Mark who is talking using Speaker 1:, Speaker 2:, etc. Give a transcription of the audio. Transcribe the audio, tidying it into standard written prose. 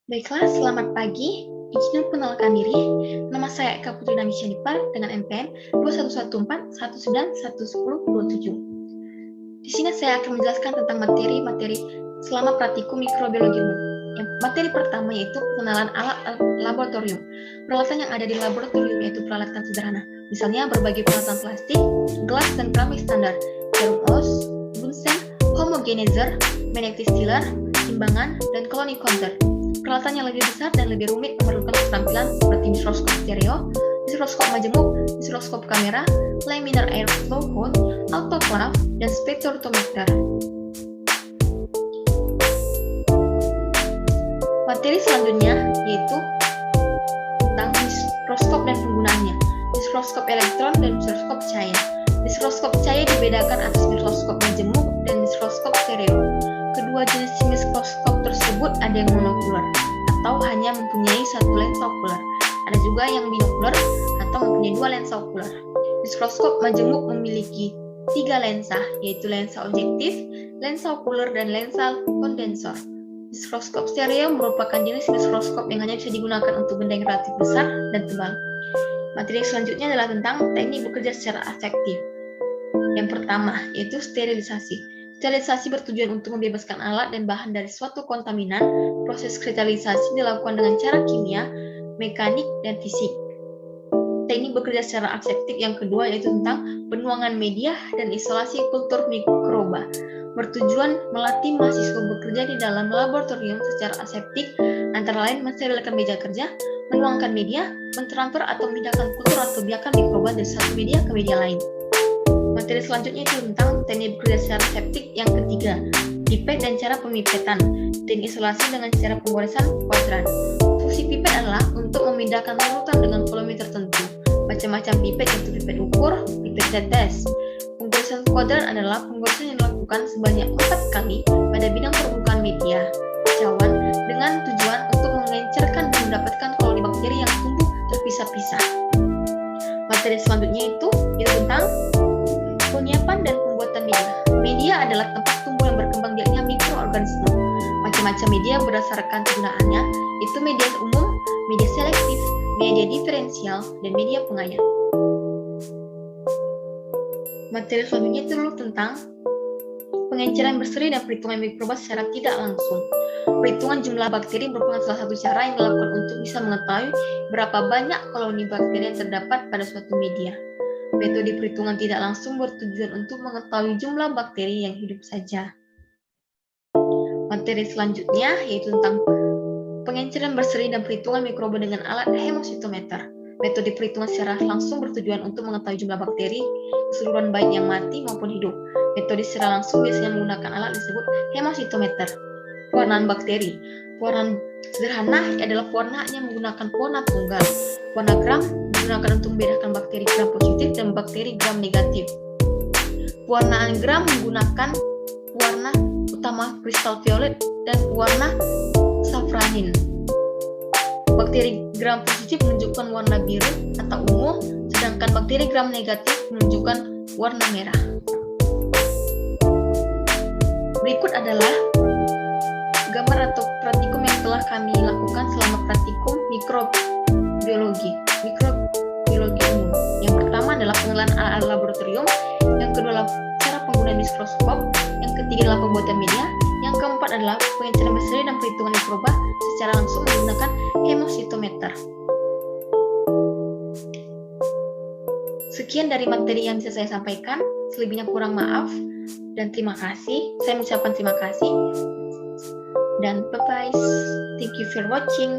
Speaker 1: Baiklah, selamat pagi. Izin perkenalkan diri. Nama saya Eka Putri Namisyanipar dengan NPM 211419111027. Di sini saya akan menjelaskan tentang materi-materi selama praktikum mikrobiologi umum. Yang materi pertama yaitu pengenalan alat laboratorium. Peralatan yang ada di laboratorium yaitu peralatan sederhana. Misalnya berbagai peralatan plastik, gelas dan keramik standar, jarum os, bunsen, homogenizer, magnetic stiller, timbangan, dan colony counter. Peralatan yang lebih besar dan lebih rumit memerlukan keterampilan seperti mikroskop stereo, mikroskop majemuk, mikroskop kamera, laminar airflow hood, autoclave, dan spektrometer. Materi selanjutnya yaitu tentang mikroskop dan penggunaannya. Mikroskop elektron dan mikroskop cahaya. Mikroskop cahaya dibedakan atas mikroskop majemuk dan mikroskop stereo. Kedua jenis mikroskop tersebut ada yang monokular atau hanya mempunyai satu lensa okuler. Ada juga yang binokular atau mempunyai dua lensa okuler. Mikroskop majemuk memiliki tiga lensa, yaitu lensa objektif, lensa okuler, dan lensa kondensor. Mikroskop stereo merupakan jenis mikroskop yang hanya bisa digunakan untuk benda yang relatif besar dan tebal. Materi selanjutnya adalah tentang teknik bekerja secara aseptif. Yang pertama, yaitu sterilisasi. Sterilisasi bertujuan untuk membebaskan alat dan bahan dari suatu kontaminan. Proses sterilisasi dilakukan dengan cara kimia, mekanik, dan fisik. Teknik bekerja secara aseptik yang kedua yaitu tentang penuangan media dan isolasi kultur mikroba. Bertujuan melatih mahasiswa bekerja di dalam laboratorium secara aseptik, antara lain mensterilkan meja kerja, menuangkan media, mentransfer atau memindahkan kultur atau biakan mikroba dari satu media ke media lain. Materi selanjutnya itu tentang teknik bekerja secara aseptik yang ketiga, pipet dan cara pemipetan. Teknik isolasi dengan cara penggoresan kuadran. Fungsi pipet adalah untuk memindahkan larutan dengan volume tertentu. Macam-macam pipet yaitu pipet ukur, pipet tetes. Penggoresan kuadran adalah penggoresan yang dilakukan sebanyak 4 kali pada bidang permukaan media cawan dengan tujuan untuk mengencerkan dan mendapatkan koloni bakteri yang tumbuh terpisah-pisah. Materi selanjutnya itu tentang penyiapan dan pembuatan media. Media adalah tempat tumbuh yang berkembang biaknya mikroorganisme. Macam-macam media berdasarkan kegunaannya, itu media umum, media selektif, media diferensial, dan media penganyam. Materi selanjutnya itu dulu tentang pengenceran berseri dan perhitungan mikroba secara tidak langsung. Perhitungan jumlah bakteri merupakan salah satu cara yang dilakukan untuk bisa mengetahui berapa banyak koloni bakteri yang terdapat pada suatu media. Metode perhitungan tidak langsung bertujuan untuk mengetahui jumlah bakteri yang hidup saja. Materi selanjutnya yaitu tentang pengenceran berseri dan perhitungan mikroba dengan alat hemositometer. Metode perhitungan secara langsung bertujuan untuk mengetahui jumlah bakteri keseluruhan baik yang mati maupun hidup. Metode secara langsung biasanya menggunakan alat disebut hemositometer. Pewarnaan bakteri. Pewarnaan sederhana adalah pewarnaannya menggunakan pewarna tunggal. Warna gram digunakan untuk membedakan bakteri gram positif dan bakteri gram negatif. Pewarnaan gram menggunakan warna utama kristal violet dan warna safranin. Bakteri gram positif menunjukkan warna biru atau ungu, sedangkan bakteri gram negatif menunjukkan warna merah. Berikut adalah gambar atau praktikum yang telah kami lakukan selama praktikum mikrobiologi umum. Yang pertama adalah pengenalan alat laboratorium, yang kedua adalah cara penggunaan mikroskop, yang ketiga adalah pembuatan media, yang keempat adalah pengenceran berseri dan perhitungan mikroba secara langsung menggunakan hemositometer. Sekian dari materi yang bisa saya sampaikan, selebihnya kurang maaf dan terima kasih. Saya mengucapkan terima kasih dan bye-bye. Thank you for watching.